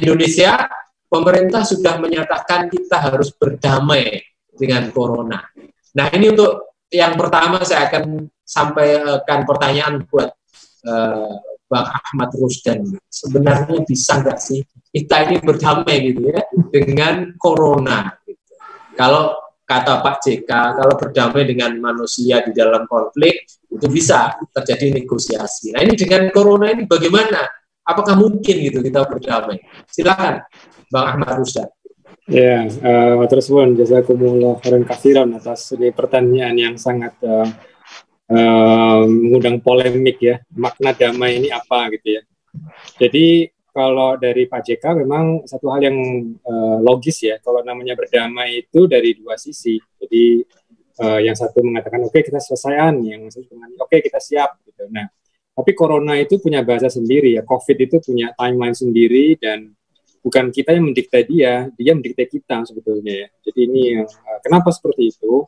Indonesia, pemerintah sudah menyatakan kita harus berdamai dengan corona. Nah, ini untuk yang pertama saya akan sampaikan pertanyaan buat Bang Ahmad Rusdan. Sebenarnya bisa nggak sih kita ini berdamai gitu ya dengan corona? Gitu. Kalau kata Pak JK, kalau berdamai dengan manusia di dalam konflik itu bisa terjadi negosiasi. Nah, ini dengan corona ini bagaimana? Apakah mungkin gitu kita berdamai? Silakan, Bang Ahmad Rusdan. Ya, terus pun jazakumullah khairan katsiran atas ini pertanyaan yang sangat mengundang polemik ya, makna damai ini apa gitu ya. Jadi kalau dari Pak JK memang satu hal yang logis ya, kalau namanya berdamai itu dari dua sisi. Jadi yang satu mengatakan oke, kita selesaikan, yang satu mengatakan oke, kita siap gitu. Nah, tapi corona itu punya bahasa sendiri ya, COVID itu punya timeline sendiri dan bukan kita yang mendikte dia mendikte kita sebetulnya ya. Jadi ini kenapa seperti itu?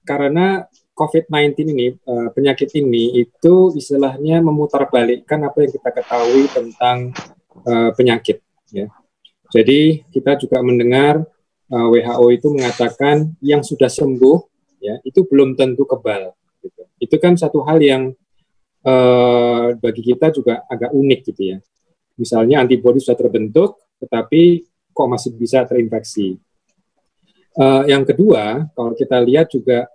Karena COVID-19 ini, penyakit ini itu istilahnya memutarbalikkan apa yang kita ketahui tentang penyakit. Ya. Jadi kita juga mendengar WHO itu mengatakan yang sudah sembuh, ya itu belum tentu kebal. Gitu. Itu kan satu hal yang bagi kita juga agak unik gitu ya. Misalnya antibodi sudah terbentuk, tetapi kok masih bisa terinfeksi. Yang kedua, kalau kita lihat juga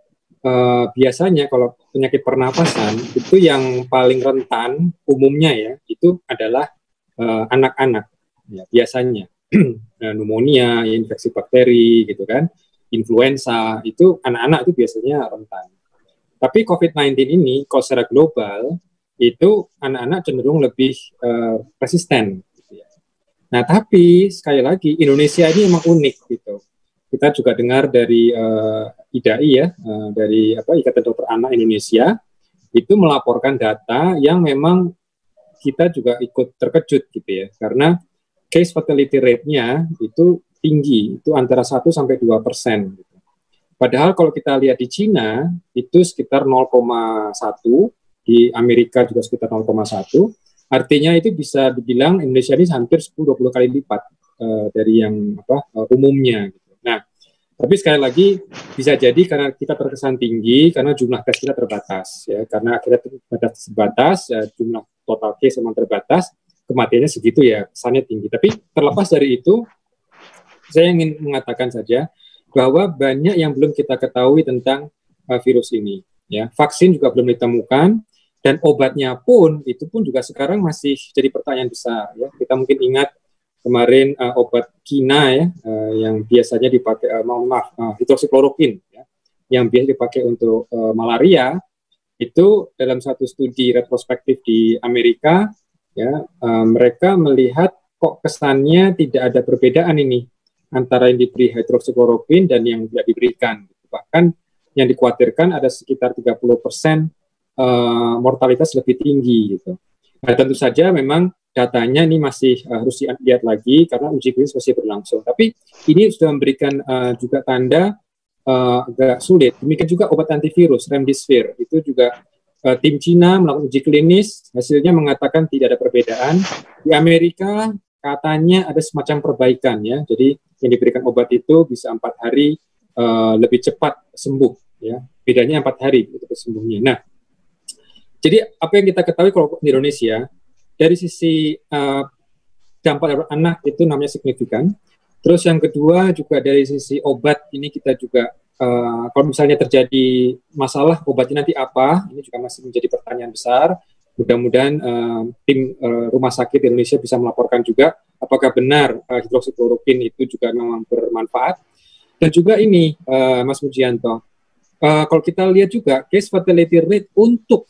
biasanya kalau penyakit pernapasan itu yang paling rentan umumnya ya itu adalah anak-anak ya, biasanya pneumonia, infeksi bakteri gitu kan, influenza itu anak-anak itu biasanya rentan. Tapi COVID-19 ini kalau secara global itu anak-anak cenderung lebih resisten. Gitu ya. Nah tapi sekali lagi Indonesia ini memang unik gitu. Kita juga dengar dari IDAI ya, dari Ikatan Dokter Anak Indonesia, itu melaporkan data yang memang kita juga ikut terkejut gitu ya, karena case fatality rate-nya itu tinggi, itu antara 1-2%. Gitu. Padahal kalau kita lihat di Cina, itu sekitar 0,1, di Amerika juga sekitar 0,1, artinya itu bisa dibilang Indonesia ini hampir 10-20 kali lipat dari yang umumnya. Gitu. Nah, tapi sekali lagi bisa jadi karena kita terkesan tinggi karena jumlah tes kita terbatas ya, karena kita terbatas ya, jumlah total case memang terbatas, kematiannya segitu ya, kesannya tinggi. Tapi terlepas dari itu, saya ingin mengatakan saja bahwa banyak yang belum kita ketahui tentang virus ini ya. Vaksin juga belum ditemukan dan obatnya pun itu pun juga sekarang masih jadi pertanyaan besar ya. Kita mungkin ingat kemarin obat Kina ya, yang biasanya dipakai, hidroksikloroquin ya, yang biasa dipakai untuk malaria, itu dalam satu studi retrospektif di Amerika, ya, mereka melihat kok kesannya tidak ada perbedaan ini antara yang diberi hidroksikloroquin dan yang tidak diberikan. Bahkan yang dikhawatirkan ada sekitar 30% mortalitas lebih tinggi gitu. Nah, tentu saja memang datanya ini masih harus dilihat lagi karena uji klinis masih berlangsung. Tapi ini sudah memberikan juga tanda agak sulit. Demikian juga obat antivirus remdesivir itu juga tim Cina melakukan uji klinis, hasilnya mengatakan tidak ada perbedaan. Di Amerika katanya ada semacam perbaikan ya. Jadi yang diberikan obat itu bisa 4 hari lebih cepat sembuh ya. Bedanya 4 hari untuk sembuhnya. Nah, jadi apa yang kita ketahui kalau di Indonesia dari sisi dampak anak itu namanya signifikan. Terus yang kedua juga dari sisi obat ini kita juga kalau misalnya terjadi masalah obatnya nanti apa, ini juga masih menjadi pertanyaan besar. Mudah-mudahan tim rumah sakit di Indonesia bisa melaporkan juga apakah benar hidroksikloroquin itu juga memang bermanfaat. Dan juga ini Mas Mujianto, kalau kita lihat juga case fatality rate untuk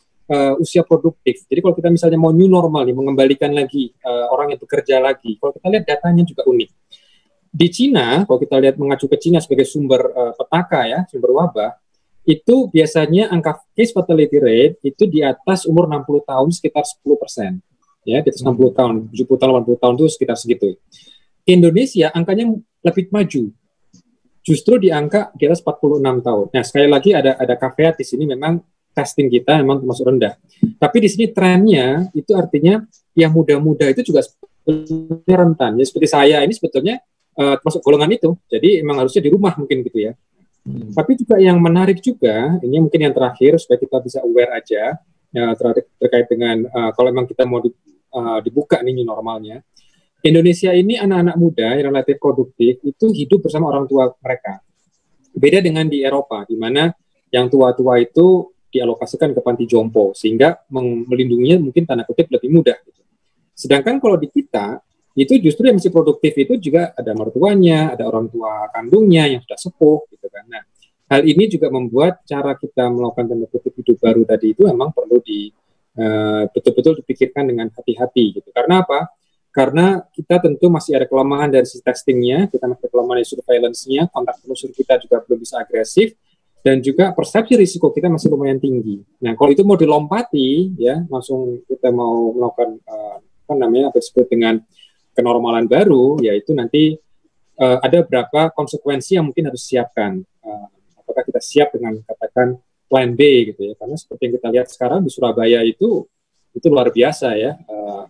usia produktif. Jadi kalau kita misalnya mau new normal nih, mengembalikan lagi orang yang bekerja lagi, kalau kita lihat datanya juga unik. Di Cina, kalau kita lihat mengacu ke Cina sebagai sumber petaka ya, sumber wabah, itu biasanya angka case fatality rate itu di atas umur 60 tahun sekitar 10%. Ya, di atas 60 tahun, 70 tahun, 80 tahun itu sekitar segitu. Indonesia angkanya lebih maju. Justru di angka di atas 46 tahun. Nah, sekali lagi ada caveat di sini, memang testing kita memang termasuk rendah. Tapi di sini trennya itu artinya yang muda-muda itu juga sebetulnya rentan. Ya, seperti saya ini sebetulnya termasuk golongan itu. Jadi emang harusnya di rumah mungkin gitu ya. Tapi juga yang menarik juga, ini mungkin yang terakhir supaya kita bisa aware aja ya, terkait dengan kalau memang kita mau dibuka nih new normalnya. Indonesia ini anak-anak muda yang relatif produktif itu hidup bersama orang tua mereka. Beda dengan di Eropa, di mana yang tua-tua itu dialokasikan ke panti jompo, sehingga melindunginya mungkin tanda kutip lebih mudah. Sedangkan kalau di kita, itu justru yang masih produktif itu juga ada mertuanya, ada orang tua kandungnya yang sudah sepuh, gitu kan. Nah, hal ini juga membuat cara kita melakukan tanda kutip hidup baru tadi itu memang perlu betul-betul dipikirkan dengan hati-hati, gitu. Karena apa? Karena kita tentu masih ada kelemahan dari sisi testingnya, kita masih ada kelemahan dari surveillance-nya, kontak telusur kita juga belum bisa agresif, dan juga persepsi risiko kita masih lumayan tinggi. Nah, kalau itu mau dilompati, ya langsung kita mau melakukan apa disebut dengan kenormalan baru, yaitu nanti ada beberapa konsekuensi yang mungkin harus disiapkan. Apakah kita siap dengan katakan plan B gitu ya? Karena seperti yang kita lihat sekarang di Surabaya itu luar biasa ya.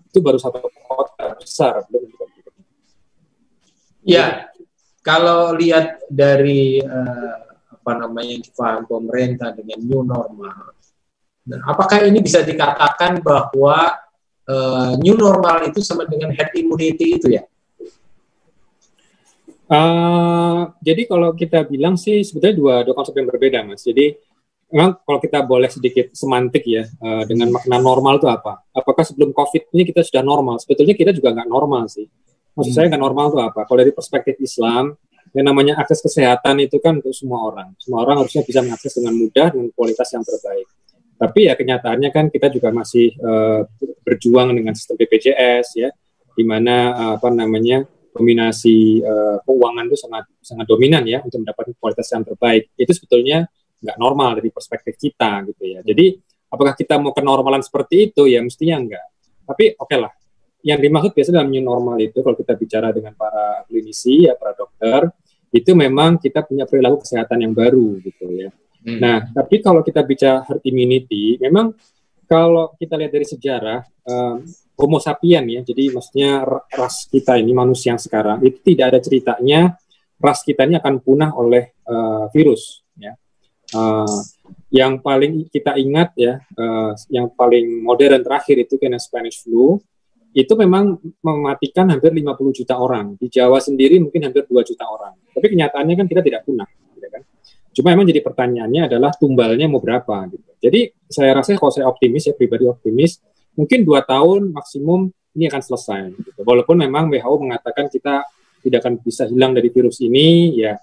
Itu baru satu kota besar. Ya, kalau lihat dari yang dipahami pemerintah dengan new normal, dan apakah ini bisa dikatakan bahwa new normal itu sama dengan herd immunity itu ya? Jadi kalau kita bilang sih sebetulnya dua konsep yang berbeda, Mas. Jadi memang kalau kita boleh sedikit semantik ya, dengan makna normal itu apa? Apakah sebelum COVID ini kita sudah normal? Sebetulnya kita juga nggak normal sih. Maksud saya nggak normal itu apa? Kalau dari perspektif Islam, yang namanya akses kesehatan itu kan untuk semua orang. Semua orang harusnya bisa mengakses dengan mudah, dengan kualitas yang terbaik. Tapi ya kenyataannya kan kita juga masih berjuang dengan sistem BPJS ya, di mana dominasi keuangan itu sangat dominan ya untuk mendapatkan kualitas yang terbaik. Itu sebetulnya nggak normal dari perspektif kita gitu ya. Jadi apakah kita mau kenormalan seperti itu ya mestinya enggak. Tapi oke lah. Yang dimaksud biasanya dalam new normal itu kalau kita bicara dengan para klinisi ya para dokter itu memang kita punya perilaku kesehatan yang baru gitu ya. Nah, tapi kalau kita bicara herd immunity, memang kalau kita lihat dari sejarah Homo sapien ya, jadi maksudnya ras kita ini manusia yang sekarang itu tidak ada ceritanya ras kita ini akan punah oleh virus ya. Yang paling kita ingat ya, yang paling modern terakhir itu kena Spanish flu, itu memang mematikan hampir 50 juta orang. Di Jawa sendiri mungkin hampir 2 juta orang. Tapi kenyataannya kan kita tidak punah, gitu kan? Cuma memang jadi pertanyaannya adalah tumbalnya mau berapa gitu. Jadi saya rasa kalau saya optimis ya, pribadi optimis, mungkin 2 tahun maksimum ini akan selesai gitu. Walaupun memang WHO mengatakan kita tidak akan bisa hilang dari virus ini ya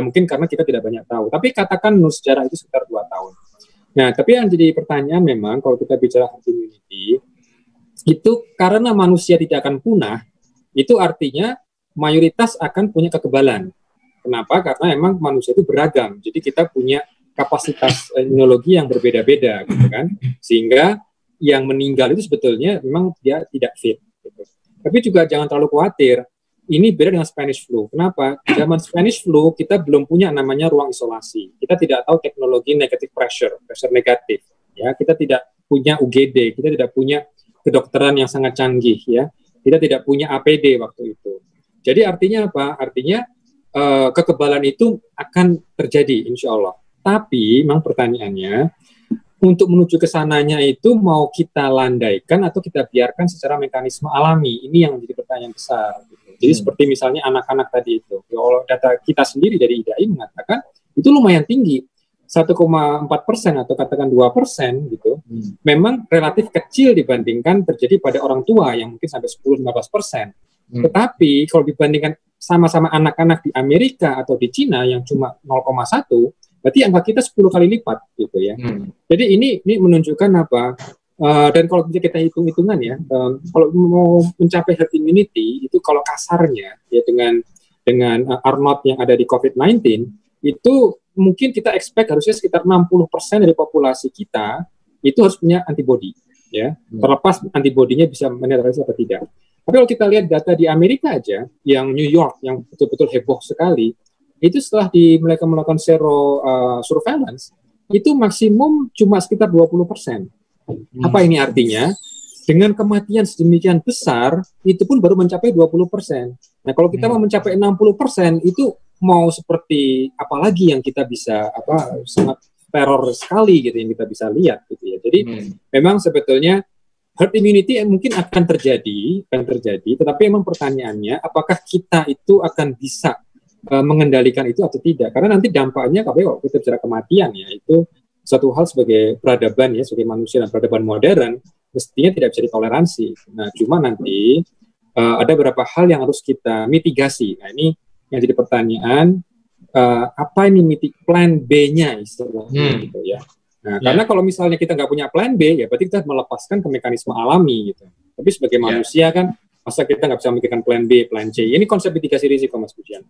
mungkin karena kita tidak banyak tahu. Tapi katakan menurut sejarah itu sekitar 2 tahun. Nah, tapi yang jadi pertanyaan memang kalau kita bicara herd immunity itu karena manusia tidak akan punah, itu artinya mayoritas akan punya kekebalan. Kenapa? Karena emang manusia itu beragam. Jadi kita punya kapasitas imunologi yang berbeda-beda, gitu kan? Sehingga yang meninggal itu sebetulnya memang dia tidak fit. Gitu. Tapi juga jangan terlalu khawatir. Ini beda dengan Spanish flu. Kenapa? Zaman Spanish flu kita belum punya namanya ruang isolasi. Kita tidak tahu teknologi negative pressure negatif. Ya, kita tidak punya UGD. Kita tidak punya kedokteran yang sangat canggih. Ya, kita tidak punya APD waktu itu. Jadi artinya apa? Artinya kekebalan itu akan terjadi insya Allah. Tapi memang pertanyaannya untuk menuju ke sananya itu mau kita landaikan atau kita biarkan secara mekanisme alami. Ini yang menjadi pertanyaan besar. Gitu. Jadi seperti misalnya anak-anak tadi itu. Kalau data kita sendiri dari IDAI mengatakan itu lumayan tinggi. 1,4% atau katakan 2% gitu. Memang relatif kecil dibandingkan terjadi pada orang tua yang mungkin sampai 10-15%. Tetapi kalau dibandingkan sama-sama anak-anak di Amerika atau di Cina yang cuma 0,1, berarti angka kita 10 kali lipat gitu ya. Jadi ini menunjukkan apa? Dan kalau kita hitung-hitungan ya, kalau mau mencapai herd immunity itu kalau kasarnya ya dengan R0 yang ada di COVID-19 itu mungkin kita expect harusnya sekitar 60% dari populasi kita itu harus punya antibody ya. Terlepas antibodinya bisa menetralisir atau tidak. Tapi kalau kita lihat data di Amerika aja, yang New York, yang betul-betul heboh sekali, itu setelah mereka melakukan surveillance, itu maksimum cuma sekitar 20%. Apa ini artinya? dengan kematian sedemikian besar, itu pun baru mencapai 20%. Nah, kalau kita mau mencapai 60%, itu mau seperti apa lagi yang kita bisa, sangat teror sekali gitu yang kita bisa lihat gitu ya. Jadi memang sebetulnya herd immunity mungkin akan terjadi, tetapi memang pertanyaannya apakah kita itu akan bisa mengendalikan itu atau tidak? Karena nanti dampaknya kalau kita bicara kematian ya, itu satu hal sebagai peradaban ya, sebagai manusia dan peradaban modern mestinya tidak bisa ditoleransi. Nah, cuma nanti ada beberapa hal yang harus kita mitigasi. Nah, ini yang jadi pertanyaan, apa ini plan B-nya istilahnya gitu ya. Nah, karena kalau misalnya kita nggak punya plan B, ya berarti kita melepaskan ke mekanisme alami gitu. Tapi sebagai manusia kan, masa kita nggak bisa memikirkan plan B, plan C. Ini konsep mitigasi risiko, Mas Pujian.